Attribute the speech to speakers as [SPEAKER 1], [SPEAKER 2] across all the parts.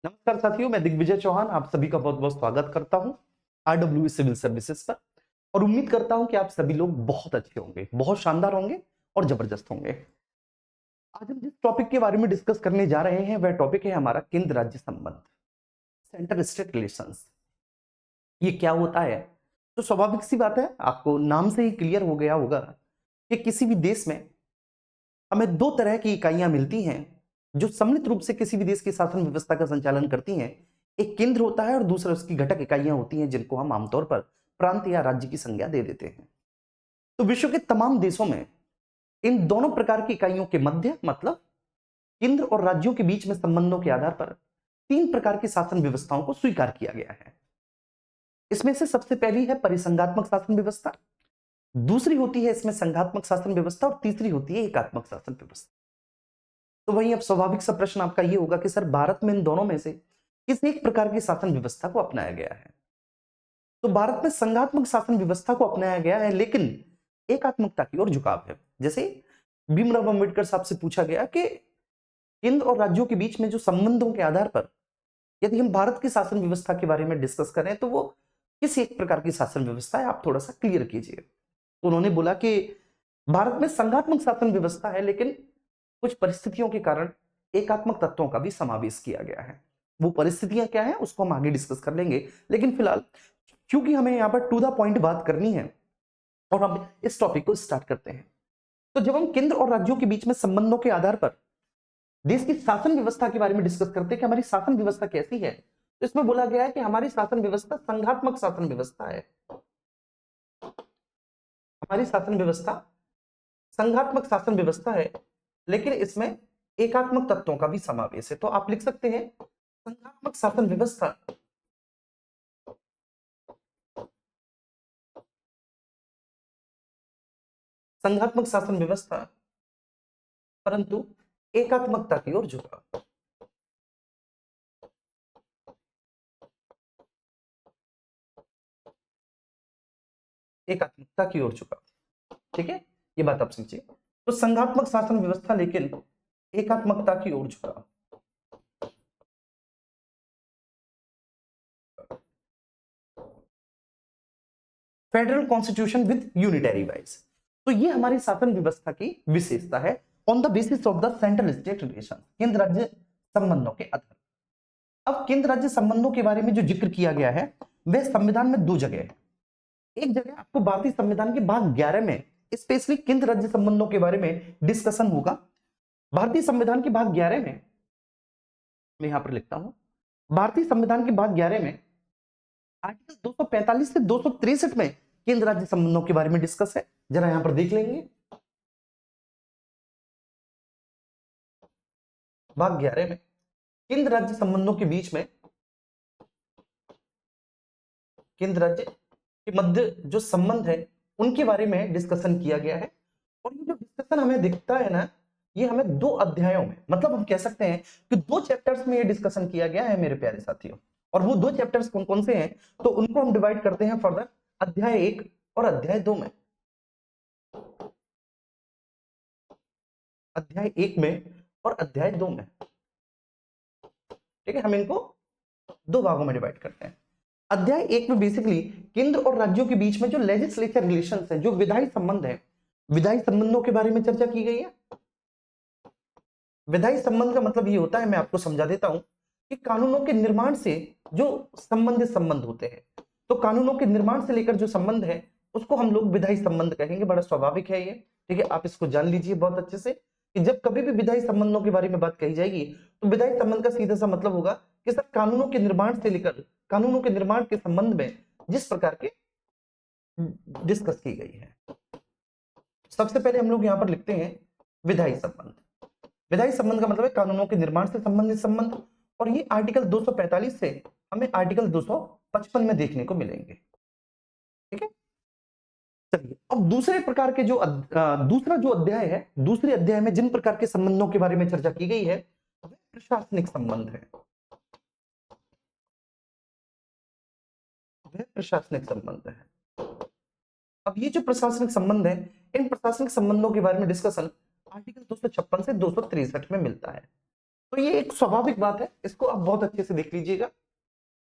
[SPEAKER 1] नमस्कार साथियों, मैं दिग्विजय चौहान आप सभी का बहुत बहुत स्वागत करता हूं आरडब्ल्यू सिविल सर्विसेज पर। और उम्मीद करता हूं कि आप सभी लोग बहुत अच्छे होंगे, बहुत शानदार होंगे और जबरदस्त होंगे। आज हम जिस टॉपिक के बारे में डिस्कस करने जा रहे हैं वह टॉपिक है हमारा केंद्र राज्य संबंध, सेंटर स्टेट रिलेशंस। ये क्या होता है? तो स्वाभाविक सी बात है, आपको नाम से ही क्लियर हो गया होगा कि किसी भी देश में हमें दो तरह की इकाइयां मिलती हैं जो सम्मिलित रूप से किसी भी देश की शासन व्यवस्था का संचालन करती हैं। एक केंद्र होता है और दूसरा उसकी घटक इकाइयां होती हैं जिनको हम आमतौर पर प्रांत या राज्य की संज्ञा दे देते हैं। तो विश्व के तमाम देशों में इन दोनों प्रकार की इकाइयों के मध्य मतलब केंद्र और राज्यों के बीच में संबंधों के आधार पर तीन प्रकार की शासन व्यवस्थाओं को स्वीकार किया गया है। इसमें से सबसे पहली है परिसंघात्मक शासन व्यवस्था, दूसरी होती है इसमें संघात्मक शासन व्यवस्था और तीसरी होती है एकात्मक शासन व्यवस्था। तो वहीं अब स्वाभाविक सा प्रश्न आपका ये होगा कि सर भारत में इन दोनों में से किस एक प्रकार की शासन व्यवस्था को अपनाया गया है? तो भारत में संघात्मक शासन व्यवस्था को अपनाया गया है, लेकिन एकात्मकता की ओर झुकाव है। जैसे भीमराव अंबेडकर साहब से पूछा गया कि केंद्र और राज्यों के बीच में जो संबंधों के आधार पर यदि हम भारत की शासन व्यवस्था के बारे में डिस्कस करें तो वो किस एक प्रकार की शासन व्यवस्था है, आप थोड़ा सा क्लियर कीजिए। तो उन्होंने बोला कि भारत में संघात्मक शासन व्यवस्था है, लेकिन कुछ परिस्थितियों के कारण एकात्मक तत्वों का भी समावेश किया गया है। वो परिस्थितियां क्या है उसको हम आगे डिस्कस कर लेंगे, लेकिन फिलहाल क्योंकि हमें यहाँ पर टू द पॉइंट बात करनी है और हम इस टॉपिक को स्टार्ट करते हैं। तो जब हम केंद्र और राज्यों के बीच में संबंधों के आधार पर देश की शासन व्यवस्था के बारे में डिस्कस करते हैं कि हमारी शासन व्यवस्था कैसी है, तो इसमें बोला गया है कि हमारी शासन व्यवस्था संघात्मक शासन व्यवस्था है। हमारी शासन व्यवस्था संघात्मक शासन व्यवस्था है, लेकिन इसमें एकात्मक तत्वों का भी समावेश है। तो आप लिख सकते हैं संघात्मक शासन व्यवस्था संघात्मक शासन व्यवस्था परंतु एकात्मकता की ओर झुका। एकात्मकता की ओर झुका, ठीक है, ये बात आप समझिए। तो संघात्मक शासन व्यवस्था लेकिन एकात्मकता की ओर झुका। Federal constitution with unitary wise, तो ये हमारी शासन व्यवस्था की विशेषता है on the basis of the central state relation, केंद्र राज्य संबंधों के आधार। अब केंद्र राज्य संबंधों के बारे में जो जिक्र किया गया है वह संविधान में दो जगह है। एक जगह आपको भारतीय संविधान के भाग 11 में स्पेशली केंद्र राज्य संबंधों के बारे में डिस्कशन होगा। भारतीय संविधान के भाग 11 में मैं यहां पर लिखता हूं, भारतीय संविधान के भाग 11 में आर्टिकल 245 से 263 में केंद्र राज्य संबंधों के बारे में डिस्कस है। जरा यहां पर देख लेंगे, भाग 11 में केंद्र राज्य संबंधों के बीच में केंद्र राज्य के मध्य जो संबंध है उनके बारे में डिस्कशन किया गया है। और ये जो डिस्कशन हमें दिखता है ना, ये हमें दो अध्यायों में, मतलब हम कह सकते हैं कि दो चैप्टर्स में ये डिस्कशन किया गया है मेरे प्यारे साथियों। और वो दो चैप्टर्स कौन कौन से हैं, तो उनको हम डिवाइड करते हैं फर्दर अध्याय 1 और अध्याय 2 में। अध्याय 1 में और अध्याय 2 में, ठीक है, हम इनको दो भागों में डिवाइड करते हैं। अध्याय 1 में बेसिकली केंद्र और राज्यों के बीच में जो लेजिस्लेचर रिलेशंस है, जो विधायी संबंध है, विधायी संबंधों के बारे में चर्चा की गई है। विधायी संबंध का मतलब ये होता है, मैं आपको समझा देता हूं, कि कानूनों के निर्माण से जो संबंधित संबंध होते हैं, तो कानूनों के निर्माण से लेकर जो संबंध है उसको हम लोग विधायी संबंध कहेंगे। बड़ा स्वाभाविक है ये, ठीक है, आप इसको जान लीजिए बहुत अच्छे से कि जब कभी भी विधायी संबंधों के बारे में बात कही जाएगी तो विधायी संबंध का सीधा सा मतलब होगा कि सर कानूनों के निर्माण से लेकर कानूनों के निर्माण के संबंध में जिस प्रकार के डिस्कस की गई है। सबसे पहले हम लोग यहां पर लिखते हैं विधायी संबंध। विधायी संबंध का मतलब है कानूनों के निर्माण से संबंधित संबंध, और ये आर्टिकल 245 से हमें आर्टिकल 255 में देखने को मिलेंगे, ठीक है। चलिए अब दूसरे प्रकार के जो दूसरा जो अध्याय है, दूसरे अध्याय में जिन प्रकार के संबंधों के बारे में चर्चा की गई है वह प्रशासनिक संबंध है। वह प्रशासनिक संबंध है। अब ये जो प्रशासनिक संबंध है, इन प्रशासनिक संबंधों के बारे में डिस्कशन आर्टिकल 256 से 263 में मिलता है। तो ये एक स्वाभाविक बात है, इसको आप बहुत अच्छे से देख लीजिएगा।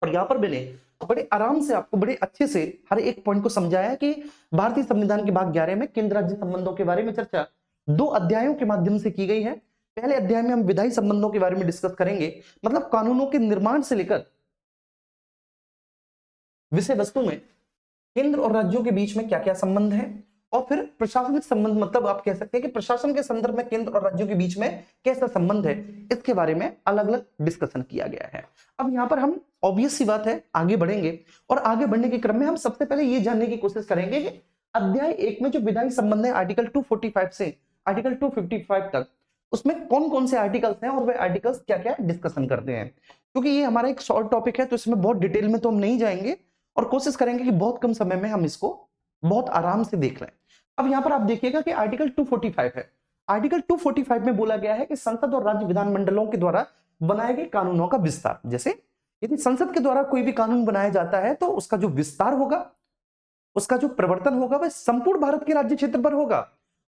[SPEAKER 1] और यहाँ पर मैंने बड़े आराम से आपको बड़े अच्छे से हर एक पॉइंट को समझाया कि भारतीय संविधान के भाग 11 में केंद्र राज्य संबंधों के बारे में चर्चा 2 अध्यायों के माध्यम से की गई है। पहले अध्याय में हम विधायी संबंधों के बारे में डिस्कस करेंगे, मतलब कानूनों के निर्माण से लेकर विषय वस्तु में केंद्र और राज्यों के बीच में क्या क्या संबंध है, और फिर प्रशासनिक संबंध, मतलब आप कह सकते हैं कि प्रशासन के संदर्भ में केंद्र और राज्यों के बीच में कैसा संबंध है, इसके बारे में अलग अलग डिस्कशन किया गया है। अब यहाँ पर हम ऑब्वियस सी बात है आगे बढ़ेंगे, और आगे बढ़ने के क्रम में हम सबसे पहले ये जानने की कोशिश करेंगे कि अध्याय 1 में जो विधायी संबंध है आर्टिकल 245 से आर्टिकल 255 तक, उसमें कौन कौन से आर्टिकल्स हैं और वे आर्टिकल्स क्या क्या डिस्कशन करते हैं। क्योंकि ये हमारा एक शॉर्ट टॉपिक है तो इसमें बहुत डिटेल में तो हम नहीं जाएंगे, और कोशिश करेंगे कि बहुत कम समय में हम इसको बहुत आराम से देख लें। अब यहां पर आप देखिएगा कि आर्टिकल 245 है। आर्टिकल 245 में बोला गया है कि संसद और राज्य विधानमंडलों के द्वारा बनाए गए कानूनों का विस्तार, जैसे यदि संसद के द्वारा कोई भी कानून बनाया जाता है तो उसका जो विस्तार होगा, उसका जो प्रवर्तन होगा, वह संपूर्ण भारत के राज्य क्षेत्र पर होगा।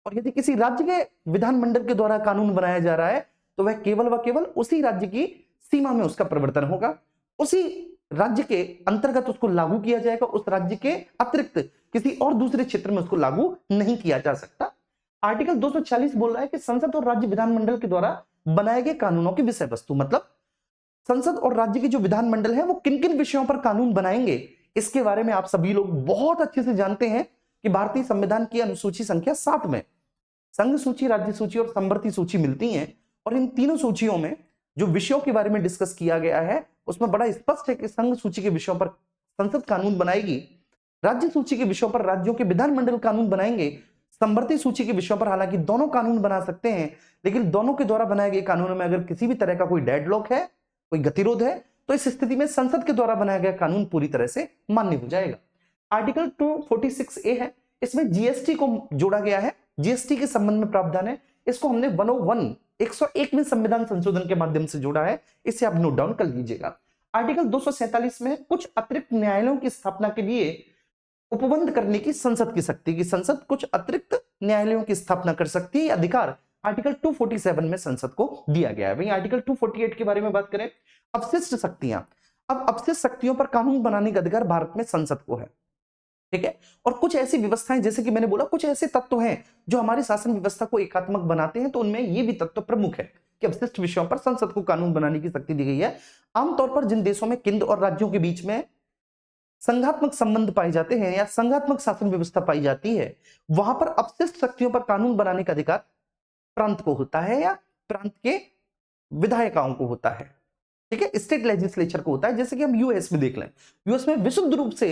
[SPEAKER 1] और यदि किसी राज्य के विधानमंडल के द्वारा कानून बनाया जा रहा है तो वह केवल व केवल उसी राज्य की सीमा में उसका प्रवर्तन होगा, उसी राज्य के अंतर्गत उसको लागू किया जाएगा, उस राज्य के अतिरिक्त किसी और दूसरे क्षेत्र में उसको लागू नहीं किया जा सकता। आर्टिकल 240 बोल रहा है कि संसद और राज्य विधानमंडल के द्वारा बनाए गए कानूनों की विषय वस्तु, मतलब संसद और राज्य के जो विधानमंडल है वो किन किन विषयों पर कानून बनाएंगे, इसके बारे में आप सभी लोग बहुत अच्छे से जानते हैं कि भारतीय संविधान की अनुसूची संख्या 7 में संघ सूची, राज्य सूची और संवर्ती सूची मिलती हैं, और इन तीनों सूचियों में जो विषयों के बारे में डिस्कस किया गया है उसमें बड़ा स्पष्ट है कि संघ सूची के विषयों पर संसद कानून बनाएगी, राज्य सूची के विषयों पर राज्यों के विधानमंडल कानून बनाएंगे, संवर्ती सूची के विषयों पर हालांकि दोनों कानून बना सकते हैं, लेकिन दोनों के द्वारा बनाए गए कानूनों में अगर किसी भी तरह का कोई डेडलॉक है, कोई गतिरोध है, तो इस स्थिति में संसद के द्वारा बनाया गया कानून पूरी तरह से मान्य हो जाएगा। आर्टिकल 246A है, इसमें जीएसटी को जोड़ा गया है, जीएसटी के संबंध में प्रावधान है, इसको हमने 101 में संविधान संशोधन के माध्यम से जोड़ा है, इसे आप नोट डाउन कर लीजिएगा। आर्टिकल 247 में कुछ अतिरिक्त न्यायालयों की स्थापना के लिए उपबंध करने की संसद की शक्ति, की संसद कुछ अतिरिक्त न्यायालयों की स्थापना कर सकती है, अधिकार आर्टिकल 247 में संसद को दिया गया है। वहीं आर्टिकल 248 के बारे में बात करें, अवशिष्ट शक्तियां, अब अवशिष्ट शक्तियों पर कानून बनाने का अधिकार भारत में संसद को है, ठीक है। और कुछ ऐसी व्यवस्थाएं, जैसे कि मैंने बोला, कुछ ऐसे तत्व हैं जो हमारी शासन व्यवस्था को एकात्मक बनाते हैं, तो उनमें ये भी तत्व प्रमुख है कि अवशिष्ट विषयों पर संसद को कानून बनाने की शक्ति दी गई है। आमतौर पर जिन देशों में केंद्र और राज्यों के बीच में संघात्मक संबंध पाए जाते हैं या संघात्मक शासन व्यवस्था पाई जाती है, वहां पर अवशिष्ट शक्तियों पर कानून बनाने का अधिकार प्रांत को होता है या प्रांत के विधायिकाओं को होता है, ठीक है, स्टेट लेजिस्लेचर को होता है। जैसे कि हम यूएस में देख लें, यूएस में विशुद्ध रूप से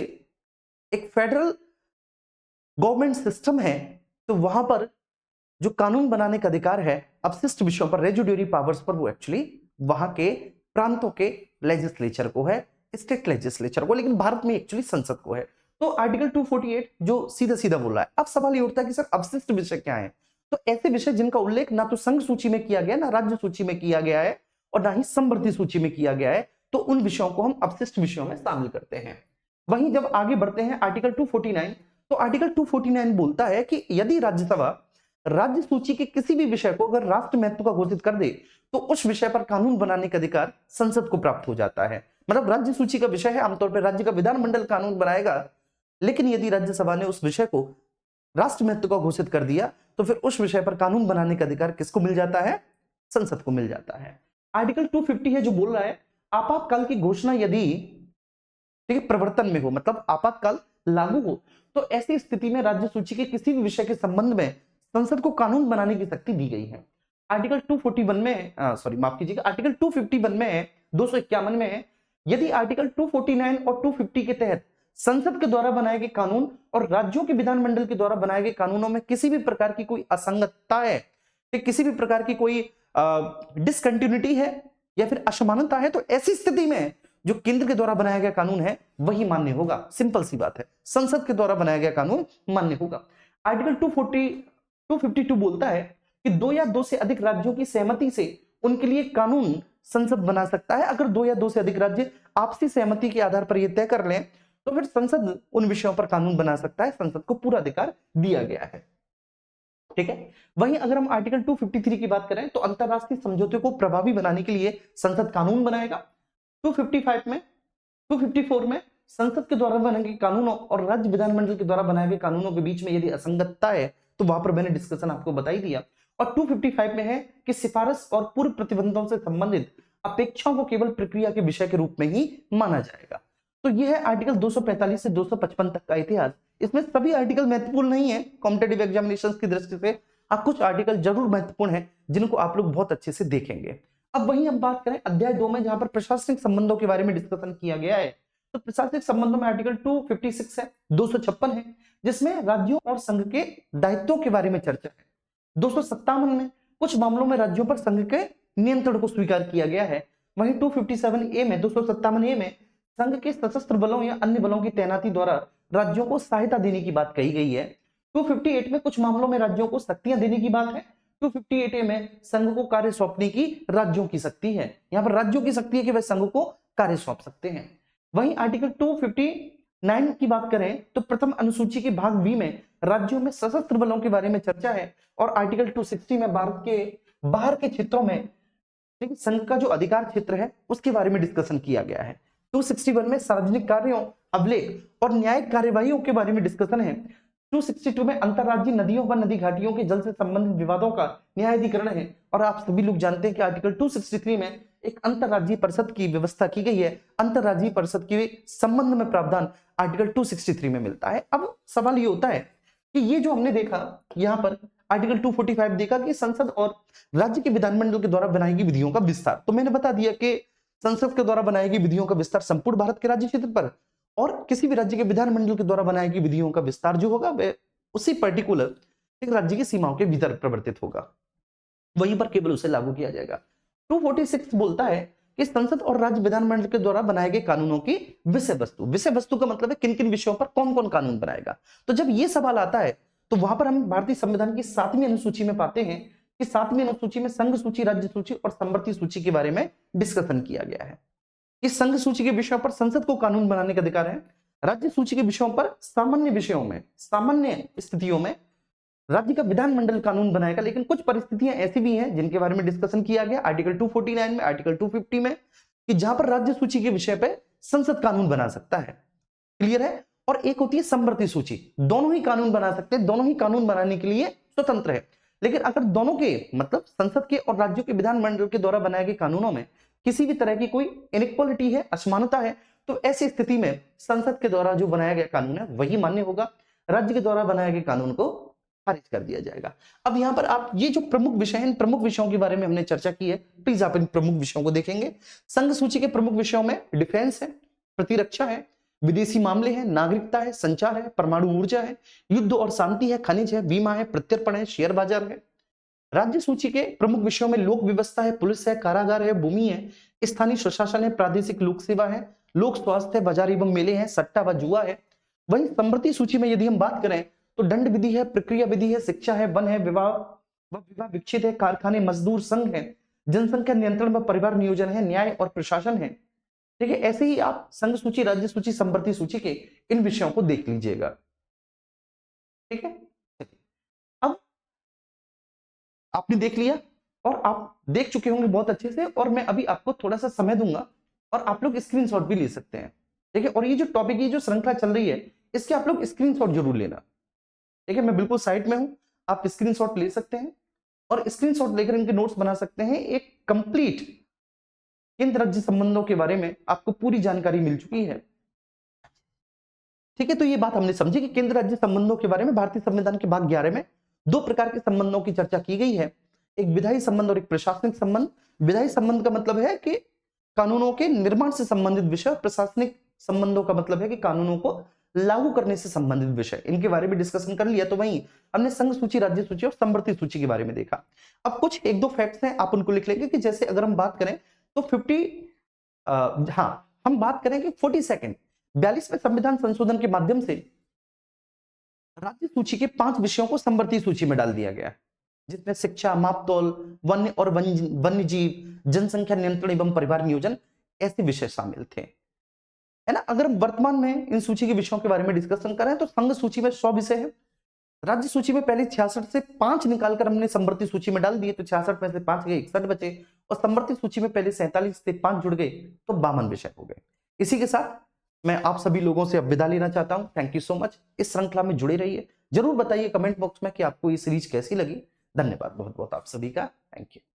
[SPEAKER 1] एक फेडरल गवर्नमेंट सिस्टम है, तो वहां पर जो कानून बनाने का अधिकार है अवशिष्ट विषयों पर, रेजिड्यूरी पावर्स पर, वो एक्चुअली वहां के प्रांतों के लेजिस्लेचर को है, स्टेट लेजिस्लेचर को, लेकिन भारत में एक्चुअली संसद को है। तो आर्टिकल 248 जो सीधा सीधा बोल रहा है। अब सवाल ये उठता है कि सर अवशिष्ट विषय क्या है? तो ऐसे विषय जिनका उल्लेख ना तो संघ सूची में किया गया, ना राज्य सूची में किया गया है, और ना ही संवर्ती सूची में किया गया है, तो उन विषयों को हम अवशिष्ट विषयों में शामिल करते हैं। वहीं जब आगे बढ़ते हैं आर्टिकल 249, तो आर्टिकल 249 बोलता है कि यदि राज्यसभा राज्य सूची के किसी भी विषय को अगर राष्ट्र महत्व का घोषित कर दे तो उस विषय पर कानून बनाने का अधिकार संसद को प्राप्त हो जाता है। मतलब राज्य सूची का विषय है, आमतौर पर राज्य का विधानमंडल कानून बनाएगा, लेकिन यदि राज्यसभा ने उस विषय को राष्ट्र महत्व का घोषित कर दिया तो फिर उस विषय पर कानून बनाने का अधिकार किसको मिल जाता है? संसद को मिल जाता है। आर्टिकल 250 है जो बोल रहा है आपातकाल की घोषणा यदि प्रवर्तन में हो, मतलब आपातकाल लागू हो, तो ऐसी स्थिति में राज्य सूची के किसी भी विषय के संबंध में संसद को कानून बनाने की शक्ति दी गई है। आर्टिकल 241 में माफ कीजिएगा, आर्टिकल 251 में 251 में यदि आर्टिकल 249 और 250 के तहत संसद के द्वारा बनाए गए कानून और राज्यों के विधानमंडल के द्वारा बनाए गए कानूनों में किसी भी प्रकार की कोई असंगतता है, किसी भी प्रकार की कोई डिसकंटिन्यूटी है या फिर असमानता है, तो ऐसी स्थिति में जो केंद्र के द्वारा बनाया गया कानून है वही मान्य होगा। सिंपल सी बात है, संसद के द्वारा बनाया गया कानून मान्य होगा। आर्टिकल 252 बोलता है कि 2 या 2 से अधिक राज्यों की सहमति से उनके लिए कानून संसद बना सकता है। अगर 2 या 2 से अधिक राज्य आपसी सहमति के आधार पर यह तय कर लें तो फिर संसद उन विषयों पर कानून बना सकता है, संसद को पूरा अधिकार दिया गया है। ठीक है। वहीं अगर हम आर्टिकल 253 की बात करें तो अंतरराष्ट्रीय समझौते को प्रभावी बनाने के लिए संसद कानून बनाएगा। 255 में 254 में संसद के द्वारा बनाए गए कानूनों और राज्य विधानमंडल के द्वारा बनाए गए कानूनों के बीच में यदि असंगतता है तो वहां पर मैंने डिस्कशन आपको बता ही दिया। और 255 में है कि सिफारिश और पूर्व प्रतिबंधों से संबंधित अपेक्षाओं को केवल प्रक्रिया के विषय के रूप में ही माना जाएगा। तो यह है आर्टिकल 245 से 255 तक का इतिहास। इसमें सभी आर्टिकल महत्वपूर्ण नहीं है कॉम्पिटेटिव एग्जामिनेशंस की दृष्टि से, कुछ आर्टिकल जरूर महत्वपूर्ण है जिनको आप लोग बहुत अच्छे से देखेंगे। अब वहीं हम बात करें अध्याय 2 में, जहां पर प्रशासनिक संबंधों के बारे में डिस्कशन किया गया है, तो प्रशासनिक संबंधों में आर्टिकल 256 है, 256 है, जिसमें राज्यों और संघ के दायित्वों के बारे में चर्चा है। 257 में कुछ मामलों में राज्यों पर संघ के नियंत्रण को स्वीकार किया गया है। वहीं 257A में 257A में संघ के सशस्त्र बलों या अन्य बलों की तैनाती द्वारा राज्यों को सहायता देने की बात कही गई है। 258 में कुछ मामलों में राज्यों को शक्तियां देने की बात है। 258A में संघ को कार्य सौंपने की राज्यों की शक्ति है। यहाँ पर राज्यों की शक्ति है कि वह संघ को कार्य सौंप सकते हैं। वहीं आर्टिकल 259 की बात करें तो प्रथम अनुसूची के भाग बी में राज्यों में सशस्त्र बलों के बारे में चर्चा है। और आर्टिकल 260 में भारत के बाहर के क्षेत्रों में संघ का जो अधिकार क्षेत्र है उसके बारे में डिस्कशन किया गया है। 261 में सार्वजनिक कार्यों, अभिलेख और न्यायिक कार्यवाहियों के बारे में डिस्कशन है। 262 में अंतरराज्यीय नदियों व नदी घाटियों के जल से संबंधित विवादों का न्यायाधिकरण है। और आप सभी लोग जानते हैं कि आर्टिकल 263 में एक अंतरराज्यीय परिषद की व्यवस्था की गई है। अंतरराज्यीय परिषद के संबंध में प्रावधान आर्टिकल 263 में मिलता है। अब सवाल ये होता है कि ये जो हमने देखा यहाँ पर आर्टिकल 245 देखा कि संसद और राज्य के विधानमंडल के द्वारा बनाई गई विधियों का विस्तार, तो मैंने बता दिया कि संसद के द्वारा बनाई गई विधियों का विस्तार संपूर्ण भारत के राज्य क्षेत्र पर, और किसी भी राज्य के विधानमंडल के द्वारा बनाई गई विधियों का विस्तार जो होगा वह उसी पर्टिकुलर एक राज्य की सीमाओं के भीतर प्रवर्तित होगा, वहीं पर केवल उसे लागू किया जाएगा। 246 बोलता है कि संसद और राज्य विधानमंडल के द्वारा बनाए गए कानूनों की विषय वस्तु, विषय वस्तु का मतलब है किन किन विषयों पर कौन कौन कानून बनाएगा। तो जब ये सवाल आता है तो वहां पर हम भारतीय संविधान की 7वीं अनुसूची में पाते हैं कि 7वीं अनुसूची में संघ सूची, राज्य सूची और समवर्ती सूची के बारे में डिस्कशन किया गया है। इस संघ सूची के विषयों पर संसद को कानून बनाने का अधिकार है। राज्य सूची के विषयों पर सामान्य विषयों में, सामान्य स्थितियों में राज्य का विधानमंडल कानून बनाएगा। लेकिन कुछ परिस्थितियां ऐसी भी हैं जिनके बारे में डिस्कशन किया गया आर्टिकल 249 में, आर्टिकल 250 में, कि जहां पर राज्य सूची के विषय पे संसद कानून बना सकता है। क्लियर है। और एक होती है समवर्ती सूची, दोनों ही कानून बना सकते हैं, दोनों ही कानून बनाने के लिए स्वतंत्र है। लेकिन अगर दोनों के मतलब संसद के और राज्यों के विधानमंडल के द्वारा बनाए गए कानूनों में किसी भी तरह की कोई इनइक्वालिटी है, असमानता है, तो ऐसी स्थिति में संसद के द्वारा जो बनाया गया कानून है वही मान्य होगा, राज्य के द्वारा बनाए गए कानून को खारिज कर दिया जाएगा। अब यहाँ पर आप ये जो प्रमुख विषय हैं, इन प्रमुख विषयों के बारे में हमने चर्चा की है, प्लीज आप इन प्रमुख विषयों को देखेंगे। संघ सूची के प्रमुख विषयों में डिफेंस है, प्रतिरक्षा है, विदेशी मामले हैं, नागरिकता है, संचार है, परमाणु ऊर्जा है, युद्ध और शांति है, खनिज है, बीमा है, प्रत्यर्पण है, शेयर बाजार है। राज्य सूची के प्रमुख विषयों में लोक व्यवस्था है, पुलिस है, कारागार है, भूमि है, स्थानीय स्वशासन है, प्रादेशिक लोक सेवा है, लोक स्वास्थ्य है, बाजार एवं मेले हैं, सट्टा व जुआ है। वहीं समवर्ती सूची में यदि हम बात करें तो दंड विधि है, प्रक्रिया विधि है, शिक्षा है, वन है, विवाह विच्छेद है, कारखाने, मजदूर संघ है, जनसंख्या नियंत्रण व परिवार नियोजन है, न्याय और प्रशासन है। ठीक है, ऐसे ही आप संघ सूची, राज्य सूची, समवर्ती सूची के इन विषयों को देख लीजिएगा। ठीक है, अब आपने देख लिया और आप देख चुके होंगे बहुत अच्छे से, और मैं अभी आपको थोड़ा सा समय दूंगा और आप लोग स्क्रीनशॉट भी ले सकते हैं। ठीक है, और ये जो टॉपिक, ये जो श्रृंखला चल रही है, इसके आप लोग स्क्रीनशॉट जरूर लेना। ठीक है, मैं बिल्कुल साइड में हूं, आप स्क्रीनशॉट ले सकते हैं और स्क्रीनशॉट लेकर इनके नोट्स बना सकते हैं। एक कंप्लीट केंद्र राज्य संबंधों के बारे में आपको पूरी जानकारी मिल चुकी है। ठीक है, तो ये बात हमने समझी कि केंद्र राज्य संबंधों के बारे में भारतीय संविधान के भाग 11 में 2 प्रकार के संबंधों की चर्चा की गई है, एक विधायी संबंध और एक प्रशासनिक संबंध। विधायी संबंध का मतलब है कि कानूनों के निर्माण से संबंधित विषय, प्रशासनिक संबंधों का मतलब है कि कानूनों को लागू करने से संबंधित विषय। इनके बारे में डिस्कशन कर लिया। तो वहीं हमने संघ सूची, राज्य सूची और समवर्ती सूची के बारे में देखा। अब कुछ 1-2 फैक्ट्स हैं, आप उनको लिख लेंगे कि जैसे अगर हम बात करें तो 42वें संविधान संशोधन के माध्यम से राज्य सूची के 5 विषयों को समवर्ती सूची में डाल दिया गया, जिसमें शिक्षा, मापतौल, वन्य और वन्य जीव, जनसंख्या नियंत्रण एवं परिवार नियोजन ऐसे विषय शामिल थे, है ना। अगर वर्तमान में इन सूची के विषयों के बारे में डिस्कशन करें तो संघ सूची में 100 विषय है, राज्य सूची में पहले 66 से 5 निकालकर हमने समवर्ती सूची में डाल दिए, तो 66 में से 5 गए 61 बचे, और समवर्ती सूची में पहले 47 से 5 जुड़ गए तो 52 विषय हो गए। इसी के साथ मैं आप सभी लोगों से अब विदा लेना चाहता हूं। Thank you so much. इस श्रृंखला में जुड़े रहिए। जरूर बताइए कमेंट बॉक्स में कि आपको ये सीरीज कैसी लगी। धन्यवाद बहुत बहुत आप सभी का। Thank you.